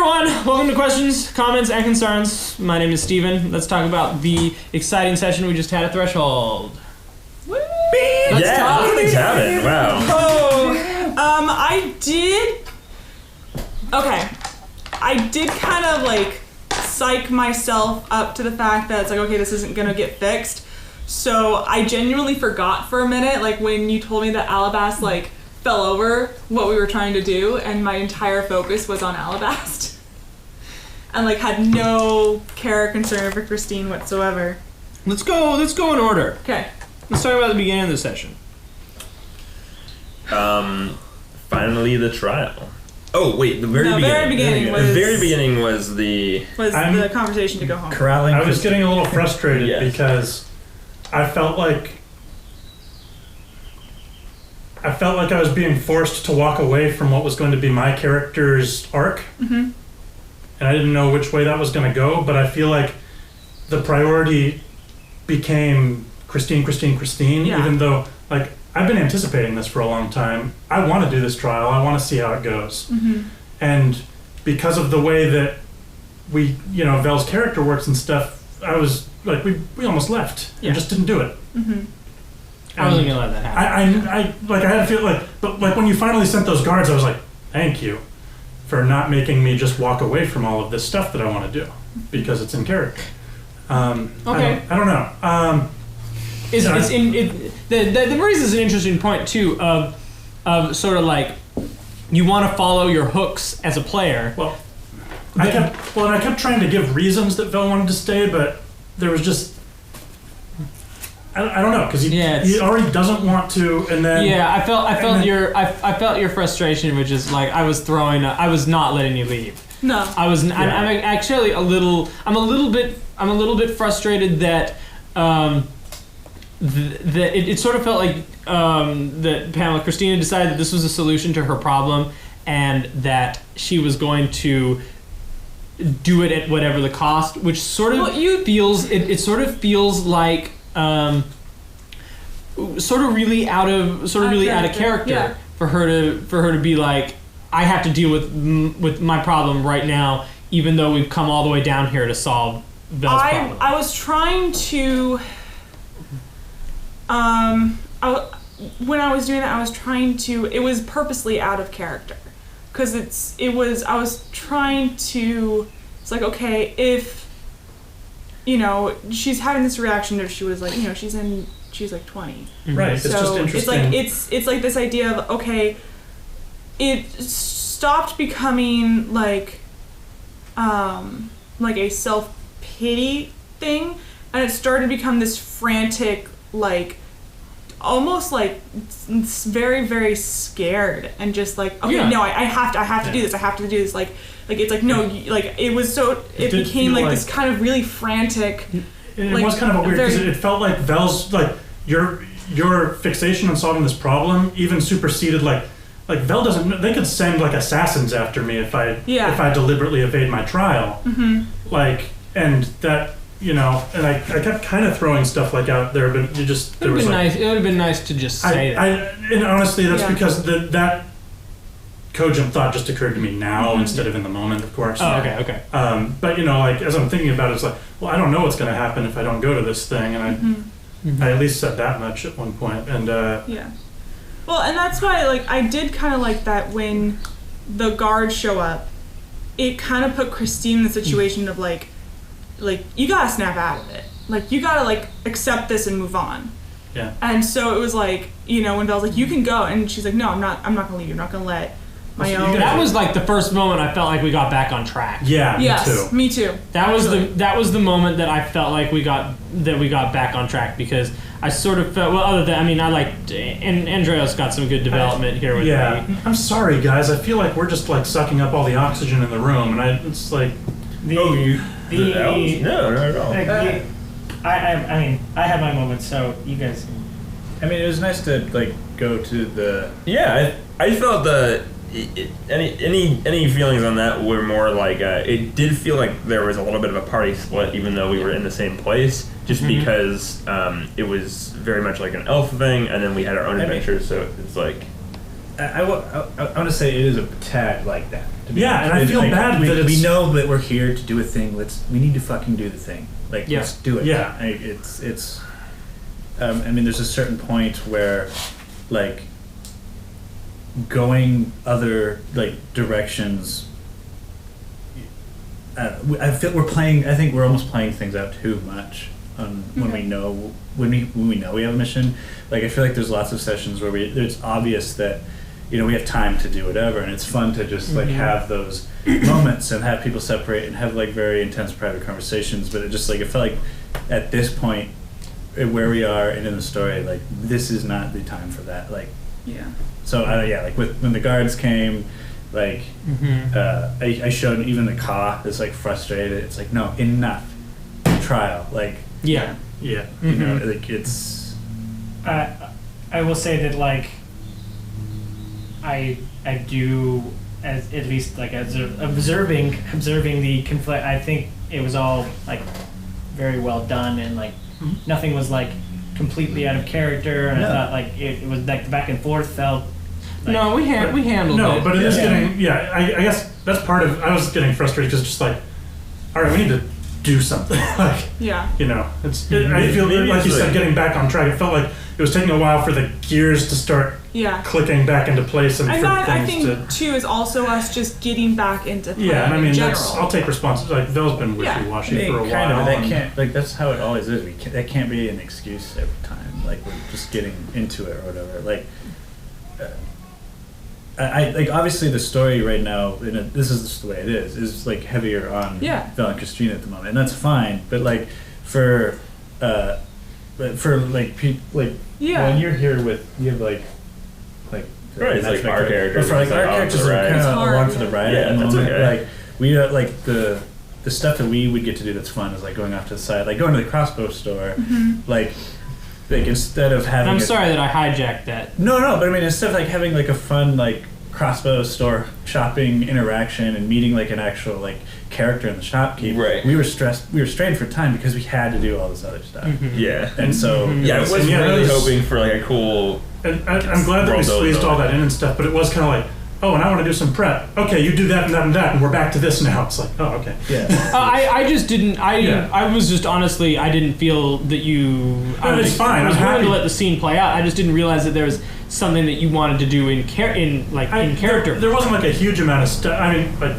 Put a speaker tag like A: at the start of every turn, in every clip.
A: everyone. Welcome to Questions, Comments, and Concerns. My name is Steven. Let's talk about the exciting session we just had at Threshold.
B: Woo!
C: Yeah, lots of things happened. Wow.
B: I did... Okay. I did kind of, like, psych myself up to the fact that it's like, okay, this isn't gonna get fixed. So I genuinely forgot for a minute, like, when you told me that Alabast, like, fell over what we were trying to do, and my entire focus was on Alabast. And, like, had no care or concern for Christine whatsoever.
A: Let's go in order.
B: Okay.
A: Let's talk about the beginning of the session.
C: Finally the trial. Oh wait, the very beginning was the
B: the conversation to go home.
D: Corralling.
E: I was getting a little frustrated
C: Yes.
E: because I felt like I was being forced to walk away from what was going to be my character's arc.
B: Mm-hmm.
E: And I didn't know which way that was going to go, but I feel like the priority became Christine,
B: Yeah.
E: even though, like, I've been anticipating this for a long time. I want to do this trial. I want to see how it goes.
B: Mm-hmm.
E: And because of the way that Vel's character works and stuff, I was like, we almost left and just didn't do it.
B: Mm-hmm.
A: I wasn't gonna let that happen.
E: I had to feel like, but like when you finally sent those guards, I was like, thank you for not making me just walk away from all of this stuff that I want to do because it's in character.
A: Okay.
E: I don't know.
A: The raises an interesting point too of sort of like you want to follow your hooks as a player.
E: Well, I kept trying to give reasons that Vel wanted to stay, but there was just I don't know because he already doesn't want to, and then
A: I felt your frustration, which is like I was not letting you leave.
B: No,
A: I'm actually a little bit frustrated that it sort of felt like that Pamela Christina decided that this was a solution to her problem and that she was going to do it at whatever the cost, which sort of feels like really out of character for her to be like, I have to deal with my problem right now, even though we've come all the way down here to solve Vel's problem.
B: I was trying to when I was doing that, I was trying to. It was purposely out of character, because I was trying to. It's like, okay, if she's having this reaction, if she was like, she's like 20,
A: Mm-hmm.
E: Right?
B: so
E: it's just interesting.
B: it's like this idea of, okay, it stopped becoming like a self-pity thing, and it started to become this frantic, like, almost like very, very scared, and just like, okay, no, I have to do this. I have to do this. Like it's like, no, like it was so. It became like this kind of really frantic.
E: It was kind of weird because it felt like Vel's like your fixation on solving this problem even superseded like Vel doesn't. They could send like assassins after me if I deliberately evade my trial.
B: Mm-hmm.
E: Like, and that. And I kept kind of throwing stuff like out there, but it would have
A: been nice to just say that.
E: And honestly, that's because that cogent thought just occurred to me now instead of in the moment, of course.
A: Oh, okay.
E: But like as I'm thinking about it, it's like, well, I don't know what's going to happen if I don't go to this thing, and I at least said that much at one point, and
B: Well, and that's why I did kind of like that when the guards show up. It kind of put Christine in the situation of like you gotta snap out of it. Like, you gotta accept this and move on.
E: Yeah.
B: And so it was like, when Belle's like, you can go, and she's like, no, I'm not gonna leave you. I'm not gonna let my own.
A: That was like the first moment I felt like we got back on track.
E: Yeah.
B: Yes, me too.
A: That was the moment that I felt like we got back on track, because I sort of felt, well, other than, I liked, and Andreas got some good development here with me.
E: I'm sorry, guys. I feel like we're just sucking up all the oxygen in the room, and it's like.
C: No, not at all.
D: I had my moments, so you guys.
F: It was nice to go to the.
C: Yeah, I felt any feelings on that were more like it did feel like there was a little bit of a party split, even though we were in the same place, just because it was very much like an elf thing, and then we had our own adventures, so it's like.
F: I want to say it is a tad like that. To be
E: Yeah,
F: honest.
E: and I feel bad
F: we,
E: that it's-
F: we know that we're here to do a thing. We need to fucking do the thing. Like,
A: Yeah.
F: let's do it.
E: Yeah.
F: It's. I mean, there's a certain point where, like, going other like directions. I feel we're playing. I think we're almost playing things out too much. When we know when we know we have a mission. Like, I feel like there's lots of sessions where it's obvious that, you know, we have time to do whatever, and it's fun to just like have those moments and have people separate and have like very intense private conversations. But it just like, it felt like at this point where we are and in the story, like, this is not the time for that. Like,
B: Yeah.
F: so yeah, like when the guards came, like I showed even the Ka is like frustrated. It's like, no, enough, trial. Like,
A: Yeah.
E: Yeah.
F: you know, like it's
D: I will say that like I do, as at least like as observing the conflict. I think it was all like very well done, and like nothing was like completely out of character. And
F: No.
D: I thought like it was like the back and forth felt. Like,
A: No, we handled
E: No,
A: it.
E: but it is
D: Yeah.
E: getting. Yeah, I guess that's part of. I was getting frustrated because it's just like, all right, we need to do something. Like,
B: Yeah.
E: you know, I feel
C: Maybe
E: like you
C: it's
E: said,
C: like-
E: getting back on track. It felt like it was taking a while for the gears to start
B: Yeah.
E: clicking back into place and
B: I
E: for
B: thought I
E: things
B: think
E: to.
B: too is also us just getting back into play
E: Yeah, and I mean,
B: in general.
E: that's, I'll take responsibility. Like, Vel's been
B: Yeah.
E: wishy-washy for a while.
F: kind of. That
E: and-
F: can't, like, that's how it always is. That can't be an excuse every time. Like, we're just getting into it or whatever. Like, I like, obviously the story right now, and this is just the way it is like heavier on
B: Yeah.
F: Vel and Christina at the moment, and that's fine. But like for like
B: Yeah.
F: when you're here with, you have like
C: Right, it's like our
F: but
C: characters,
F: for like
C: it's
F: our
C: like on
F: characters
C: for the
F: are
C: ride.
F: kind
B: It's
F: of
B: hard,
F: along for the
B: yeah.
F: ride
C: Yeah,
F: at the
C: that's
F: moment.
C: okay.
F: Like, we like the stuff that we would get to do that's fun is like going off to the side, like going to the crossbow store, like instead of having
A: I'm
F: a-
A: sorry that I hijacked that.
F: no, but I mean, instead of like having like a fun like crossbow store shopping interaction and meeting like an actual like character in the shopkeep,
C: Right.
F: we were strained for time because we had to do all this other stuff,
C: Yeah.
F: and so
C: Yeah, I was
E: And yeah,
C: really
E: those-
C: hoping for like a cool.
E: And I'm glad that we
C: World building
E: squeezed all
C: on it.
E: that in and stuff, but it was kind of like, oh, and I want to do some prep. Okay, you do that and that and that, and we're back to this now. It's like, oh, okay.
F: yeah.
A: I just didn't.
E: Yeah.
A: I was just honestly. I didn't feel that you. I
E: it's fine,
A: I was
E: I'm
A: willing
E: happy.
A: to let the scene play out. I just didn't realize that there was something that you wanted to do in character.
E: There wasn't like a huge amount of stuff. I mean, like,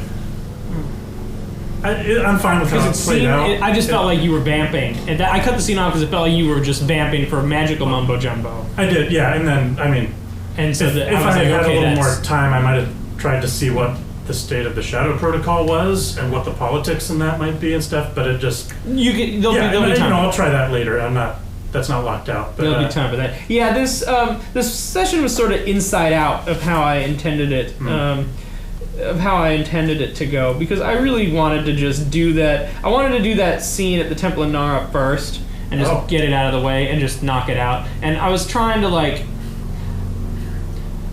E: I'm fine with how
A: Because
E: it's
A: it
E: played
A: seemed,
E: out.
A: I just felt like you were vamping, and I cut the scene off because it felt like you were just vamping for magical mumbo jumbo.
E: I did, yeah, and then, I mean,
A: And so
E: if
A: that,
E: I
A: I was
E: had
A: like,
E: had
A: okay,
E: a little more
A: that's
E: time, I might have tried to see what the state of the Shadow Protocol was and what the politics in that might be and stuff, but it just,
A: you get. There'll
E: yeah,
A: be
E: and,
A: time.
E: I'll try that later. That's not locked out. But,
A: There'll be time for that. Yeah, this session was sort of inside out of how I intended it. Of how I intended it to go, because I really wanted to just do that. I wanted to do that scene at the Temple of Nara first and just
E: Oh.
A: get it out of the way and just knock it out. And I was trying to like.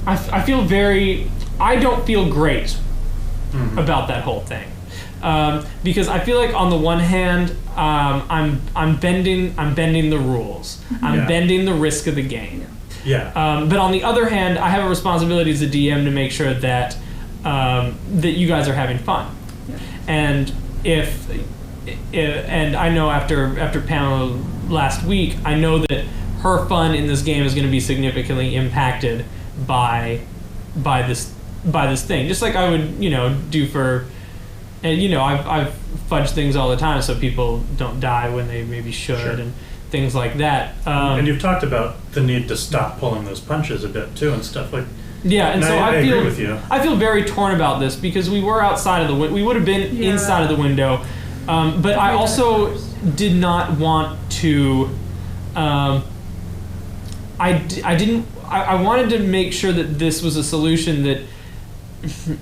A: I feel very. I don't feel great about that whole thing. Because I feel like on the one hand, I'm bending the rules. I'm
E: Yeah.
A: bending the risk of the game.
E: yeah.
A: But on the other hand, I have a responsibility as a DM to make sure that that you guys are having fun. And and I know after Pamela last week, I know that her fun in this game is going to be significantly impacted by this thing. Just like I would, do for. And I've fudged things all the time so people don't die when they maybe should,
E: Sure.
A: and things like that.
E: And you've talked about the need to stop pulling those punches a bit too and stuff like.
A: Yeah, and
E: And
A: so
E: I
A: I feel
E: agree with you.
A: I feel very torn about this because we were outside of the window. We would have been
B: Yeah.
A: inside of the window, but I also did not want to. I didn't. I wanted to make sure that this was a solution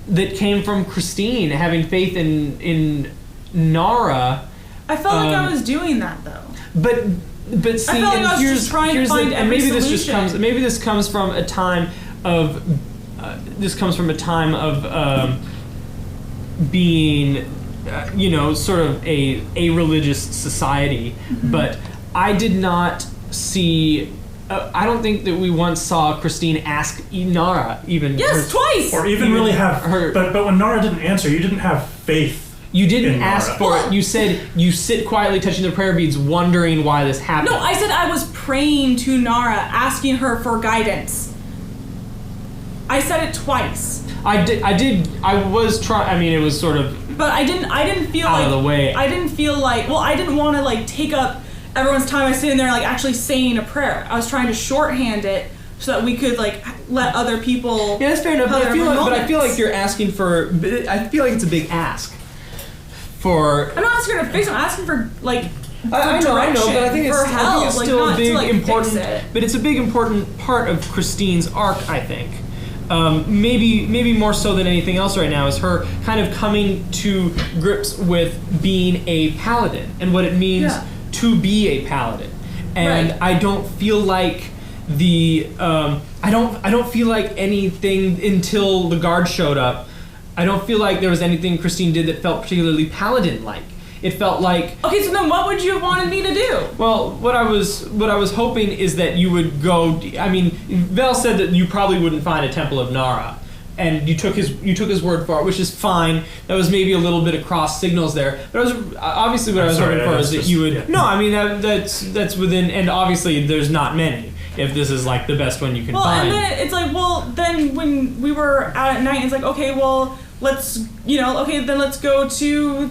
A: that came from Christine, having faith in Nara.
B: I felt like I
A: Um,
B: was doing that though.
A: But see,
B: felt like
A: and
B: I was
A: here's
B: just trying to
A: here's
B: find
A: and
B: every
A: maybe this
B: solution.
A: this comes from a time of being sort of a religious society, but I did not see I don't think that we once saw Christine ask Nara even.
B: Yes, twice.
E: Or even really have
A: her.
E: But when Nara didn't answer, you didn't have faith.
A: You didn't
E: in
A: ask
E: Nara.
A: for it. You said you sit quietly touching the prayer beads, wondering why this happened.
B: No, I said I was praying to Nara, asking her for guidance. I said it twice.
A: I was trying. I mean, it was sort of.
B: But I didn't feel
A: out
B: like.
A: of the way.
B: I didn't feel like. Well, I didn't want to like take up everyone's time. I was sitting there like actually saying a prayer. I was trying to shorthand it so that we could like let other people.
A: Yeah, that's fair enough.
B: have
A: But I feel
B: their moments.
A: like you're asking for. I feel like it's a big ask. For.
B: I'm not asking her to fix it. I'm asking for like.
A: I know, but I think it's,
B: for help,
A: it's
B: like,
A: still
B: not
A: a big
B: to, like,
A: important.
B: fix it.
A: But it's a big important part of Christine's arc, I think. Maybe more so than anything else right now is her kind of coming to grips with being a paladin and what it means to be a paladin. And
B: Right.
A: I don't feel like the I don't feel like anything until the guard showed up. I don't feel like there was anything Christine did that felt particularly paladin-like. It felt like
B: Okay, so then what would you have wanted me to do?
A: well, what I was hoping is that you would go. I mean, Vel said that you probably wouldn't find a temple of Nara, and you took his word for it, which is fine. That was maybe a little bit of cross signals there, but I was obviously what I was
E: Sorry,
A: hoping for is that
E: just-
A: you would.
E: yeah.
A: No, I mean that's within, and obviously there's not many. If this is like the best one you can
B: Well,
A: find.
B: and then it's like, well, then when we were out at night, it's like, okay, well, let's go to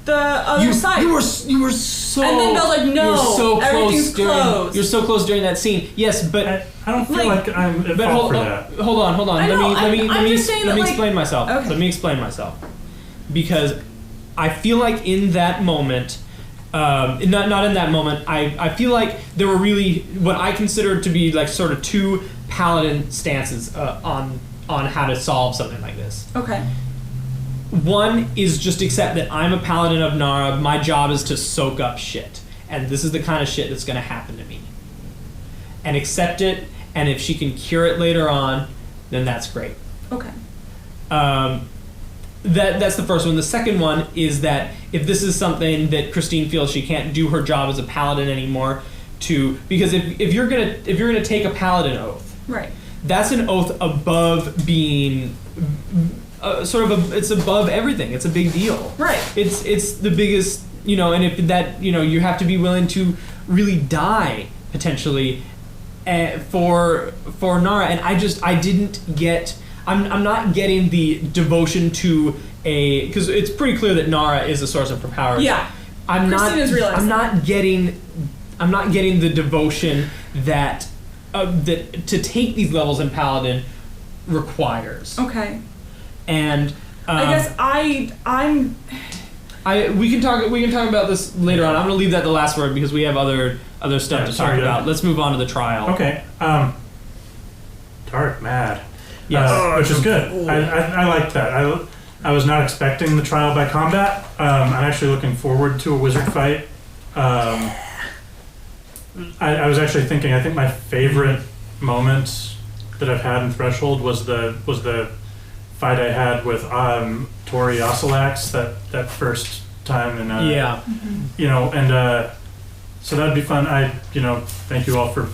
B: the other side.
A: You were so.
B: And then Belle's like, no,
A: you were so close
B: everything's
A: during,
B: closed.
A: You're so close during that scene. Yes, but.
E: I don't feel
B: Like-
E: like I'm at
A: But
E: fault
A: hold
E: for
A: on,
E: that.
A: hold on.
B: I know, I'm just saying
A: let
B: that,
A: me
B: like-
A: explain myself.
B: Okay.
A: Let me explain myself. Because I feel like in that moment, not in that moment, I feel like there were really what I considered to be like sort of two paladin stances on how to solve something like this.
B: Okay.
A: One is just accept that I'm a paladin of Nara. My job is to soak up shit, and this is the kind of shit that's going to happen to me. And accept it, and if she can cure it later on, then that's great.
B: Okay.
A: That's the first one. The second one is that if this is something that Christine feels she can't do her job as a paladin anymore, because if you're gonna take a paladin oath,
B: Right.
A: that's an oath above being it's above everything. It's a big deal.
B: Right.
A: It's the biggest, and if that, you have to be willing to really die potentially for Nara, and I didn't get. I'm not getting the devotion to because it's pretty clear that Nara is a source of her powers.
B: Yeah.
A: I'm
B: Christina's realized
A: I'm not getting the devotion that to take these levels in Paladin requires.
B: Okay.
A: And
B: I guess I'm.
A: we can talk about this later on. I'm gonna leave that the last word because we have other stuff
E: Yeah,
A: to
E: sorry,
A: talk
E: yeah.
A: about. Let's move on to the trial.
E: Okay. Tarek mad.
A: Yes.
E: Which is good. I liked that. I was not expecting the trial by combat. I'm actually looking forward to a wizard fight. I was actually thinking. I think my favorite moment that I've had in Threshold was the fight I had with Tori Oselax that first time in
A: Yeah.
E: so that'd be fun. Thank you all for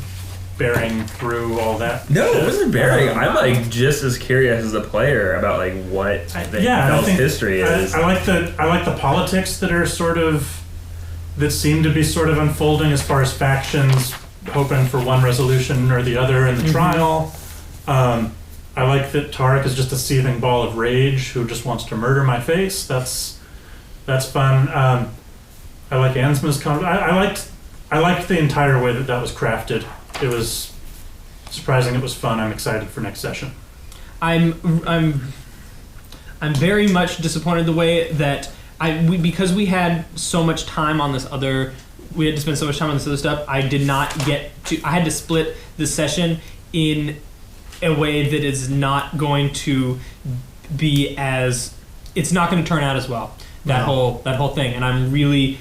E: bearing through all that.
C: No,
E: shit.
C: it wasn't bearing. I'm like just as curious as a player about like what
E: I
C: Belle's
E: think
C: history is.
E: I like the politics that seem to be sort of unfolding as far as factions hoping for one resolution or the other in the trial. I like that Tarek is just a seething ball of rage who just wants to murder my face. That's fun. I like Ansma's I liked the entire way that was crafted. It was surprising. It was fun. I'm excited for next session.
A: I'm very much disappointed the way that because we had so much time on this other. We had to spend so much time on this other stuff. I did not get to. I had to split the session in a way that is not going to be as. It's not going to turn out as well. That whole thing, and I'm really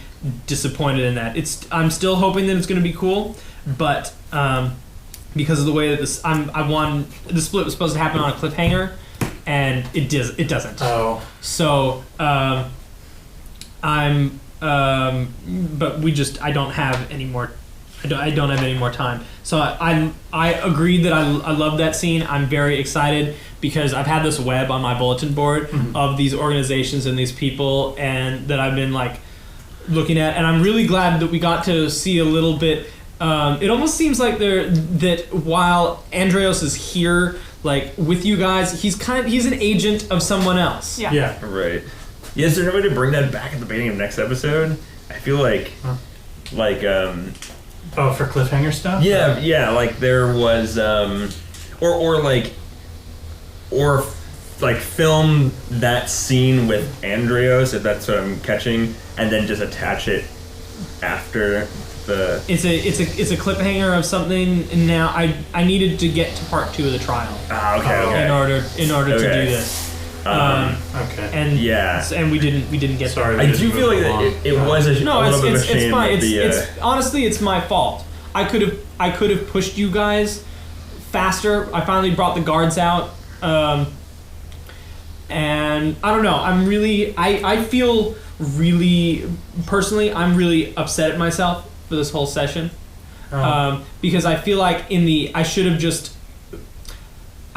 A: disappointed in that. I'm still hoping that it's going to be cool, but because of the way that the split was supposed to happen on a cliffhanger, and it doesn't.
E: Oh.
A: So but I don't have any more I don't have any more time. So I agreed that I love that scene. I'm very excited because I've had this web on my bulletin board of these organizations and these people, and that I've been like looking at, and I'm really glad that we got to see a little bit. It almost seems like that while Andreas is here, like with you guys, he's an agent of someone else.
B: Yeah.
C: Right. Yeah, is there no way to bring that back at the beginning of next episode? I feel like
E: Oh, for cliffhanger stuff?
C: Yeah, like there was or film that scene with Andreas, if that's what I'm catching, and then just attach it after the
A: It's a cliffhanger of something, and now I needed to get to part 2 of the trial.
C: Okay.
A: In order to
C: Okay.
A: do this.
E: Okay.
A: And
C: Yeah.
A: and we didn't get
E: Sorry.
A: there.
C: I do feel like it was a little bit of a shame.
A: It's fine.
C: that
A: It's honestly it's my fault. I could have pushed you guys faster. I finally brought the guards out, and I don't know. I feel really personally. I'm really upset at myself for this whole session, because I feel like I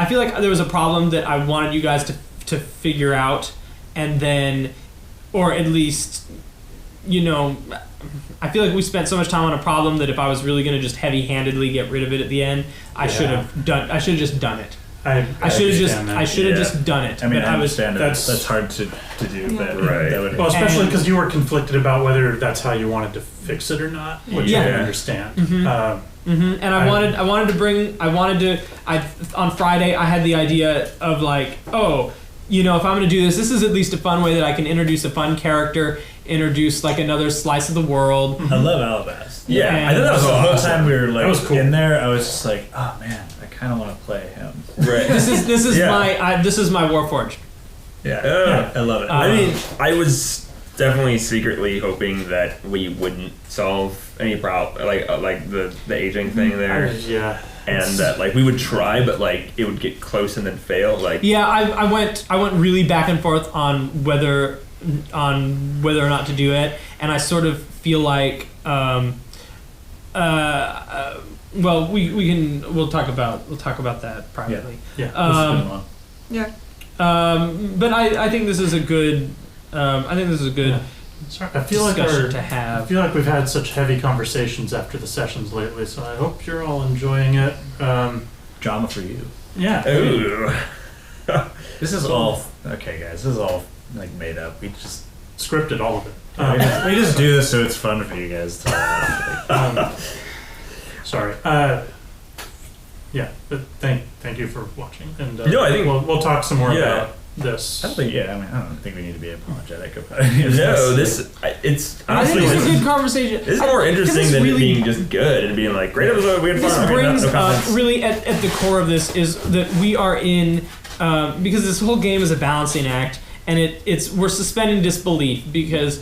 A: feel like there was a problem that I wanted you guys to figure out, and then, or at least, I feel like we spent so much time on a problem that if I was really going to just heavy-handedly get rid of it at the end, I should have just done it. I should have just done it.
F: I mean,
A: but
F: I understand
E: that's-
F: that's hard to do. But
C: Right.
F: that would,
E: Well, especially
A: And-
E: because you were conflicted about whether that's how you wanted to fix it or not, which I
A: Yeah.
E: understand.
A: And I wanted to on Friday I had the idea of like, if I'm going to do this is at least a fun way that I can introduce a fun character, introduce like another slice of the world.
F: I love Alabast.
C: Yeah, I
A: And
C: thought that was
F: The whole
C: awesome.
F: time we were like
E: That was cool.
F: in there, I was just like, oh man, I kind of want to play him.
C: Right.
A: This is
C: Yeah.
A: this is my Warforged.
F: Yeah, I love it.
C: I mean, I was definitely secretly hoping that we wouldn't solve any problem, like the aging thing there,
E: Yeah.
C: and that like we would try, but like it would get close and then fail. Like
A: Yeah, I went really back and forth on whether or not to do it, and I sort of feel like we'll talk about that privately.
E: Yeah.
B: Yeah.
A: But I think this is a good
E: Yeah. Sorry, I feel like
A: discussion to
E: I
A: have.
E: feel like we've had such heavy conversations after the sessions lately, so I hope you're all enjoying it.
F: Drama for you.
E: Yeah.
C: ooh.
F: This is all okay, guys. This is all like made up. We just
E: Scripted, all of it.
F: we just do this so it's fun for you guys to.
E: Sorry. Yeah. But thank you for watching, and
C: No, I think-
E: we'll talk some more
C: Yeah.
E: about this.
F: I don't think. Yeah, I don't think we need to be apologetic about any of
C: No,
F: this.
C: it's
A: I
C: honestly
A: think it's a
C: this
A: good conversation.
C: is more interesting
A: this
C: than it
A: really-
C: being just good and being like great episode. We had
A: This
C: fun.
A: brings
C: no comments.
A: really at the core of this is that we are in because this whole game is a balancing act, and we're suspending disbelief because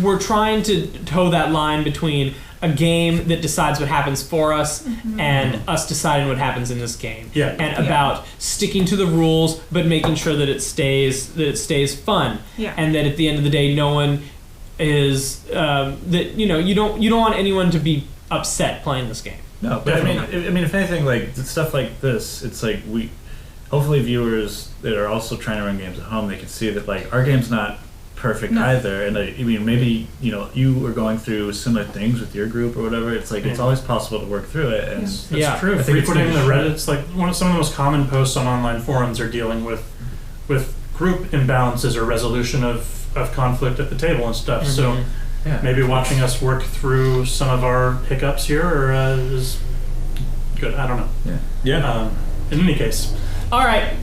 A: we're trying to toe that line between a game that decides what happens for us and us deciding what happens in this game.
E: Yeah.
A: And about sticking to the rules but making sure that it stays fun.
B: Yeah.
A: And that at the end of the day no one is that you don't want anyone to be upset playing this game.
F: No, but I mean, if anything, like stuff like this, it's like hopefully viewers that are also trying to run games at home, they can see that like our game's not perfect either, and I mean maybe you were going through similar things with your group or whatever. It's like it's always possible to work through it, and
E: That's
A: Yeah.
E: true.
F: I think it's
E: Frequenting the
F: gonna be
E: Reddits, like some of the most common posts on online forums are dealing with group imbalances or resolution of conflict at the table and stuff. So
F: yeah.
E: maybe watching us work through some of our hiccups here is good. I don't know.
C: Yeah.
E: In any case,
A: All right,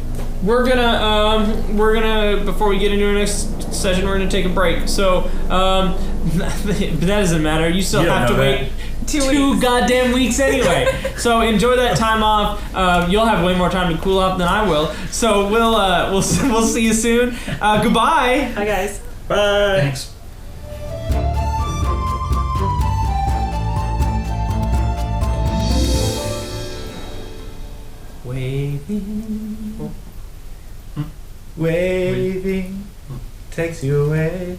A: we're gonna before we get into our next session, we're gonna take a break. So that doesn't matter. You still
F: You don't
A: have to
F: know
A: wait
F: that.
A: two goddamn weeks anyway. So enjoy that time off. You'll have way more time to cool off than I will. So we'll see you soon. Goodbye.
B: Hi guys.
C: Bye.
E: thanks.
F: Waving takes you away.